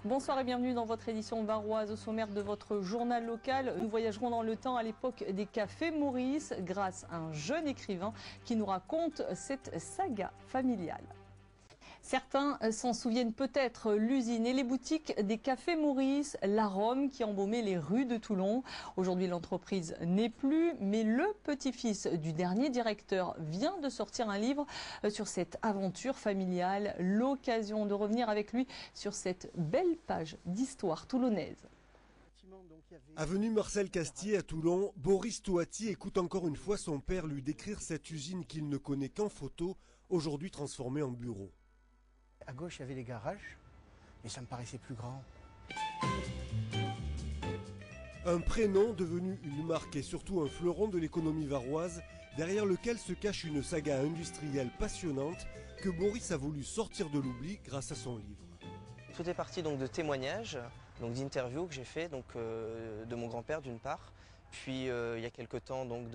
Bonsoir et bienvenue dans votre édition varoise. Au sommaire de votre journal local, nous voyagerons dans le temps à l'époque des cafés Maurice grâce à un jeune écrivain qui nous raconte cette saga familiale. Certains s'en souviennent peut-être, l'usine et les boutiques des cafés Maurice, l'arôme qui embaumait les rues de Toulon. Aujourd'hui, l'entreprise n'est plus, mais le petit-fils du dernier directeur vient de sortir un livre sur cette aventure familiale. L'occasion de revenir avec lui sur cette belle page d'histoire toulonnaise. Avenue Marcel Castier à Toulon, Boris Touati écoute encore une fois son père lui décrire cette usine qu'il ne connaît qu'en photo, aujourd'hui transformée en bureau. À gauche, il y avait les garages, mais ça me paraissait plus grand. Un prénom devenu une marque et surtout un fleuron de l'économie varoise, derrière lequel se cache une saga industrielle passionnante que Boris a voulu sortir de l'oubli grâce à son livre. Tout est parti donc de témoignages, donc d'interviews que j'ai fait de mon grand-père d'une part, puis il y a quelque temps donc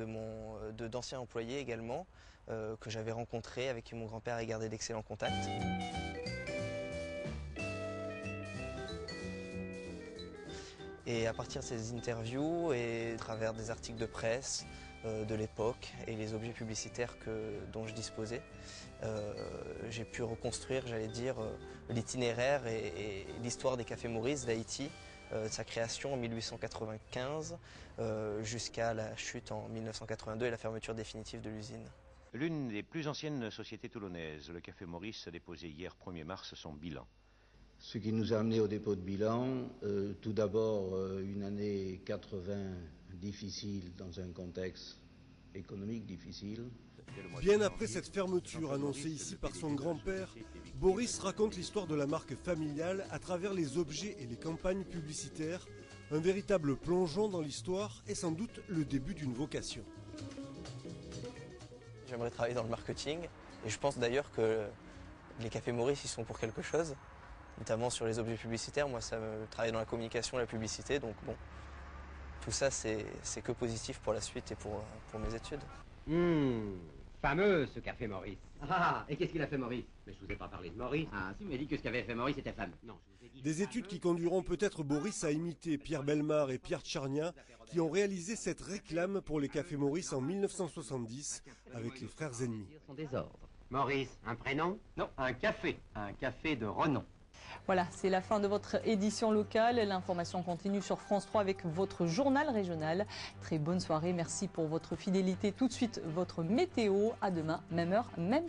d'anciens employés également que j'avais rencontrés, avec qui mon grand-père a gardé d'excellents contacts. Et à partir de ces interviews et à travers des articles de presse de l'époque et les objets publicitaires dont je disposais, j'ai pu reconstruire, j'allais dire, l'itinéraire et l'histoire des cafés Maurice d'Haïti, de sa création en 1895 jusqu'à la chute en 1982 et la fermeture définitive de l'usine. L'une des plus anciennes sociétés toulonnaises, le Café Maurice, a déposé hier 1er mars son bilan. Ce qui nous a amené au dépôt de bilan, tout d'abord une année 80 difficile dans un contexte économique difficile. Bien après cette fermeture annoncée ici par son grand-père, Boris raconte l'histoire de la marque familiale à travers les objets et les campagnes publicitaires, un véritable plongeon dans l'histoire et sans doute le début d'une vocation. J'aimerais travailler dans le marketing et je pense d'ailleurs que les cafés Maurice ils sont pour quelque chose. Notamment sur les objets publicitaires, moi ça me travaille dans la communication, la publicité, donc bon, tout ça c'est que positif pour la suite et pour mes études. Fameux ce café Maurice. Ah, et qu'est-ce qu'il a fait Maurice? Mais je vous ai pas parlé de Maurice. Ah, si, vous m'avez dit que ce qu'avait fait Maurice était fameux. Non, je vous ai dit... Des études qui conduiront peut-être Boris à imiter Pierre Bellemare et Pierre Tcharnia, qui ont réalisé cette réclame pour les cafés Maurice en 1970 avec les frères ennemis. Son désordre. Maurice, un prénom? Non, un café de renom. Voilà, c'est la fin de votre édition locale. L'information continue sur France 3 avec votre journal régional. Très bonne soirée, merci pour votre fidélité. Tout de suite, votre météo. À demain, même heure, même chaîne.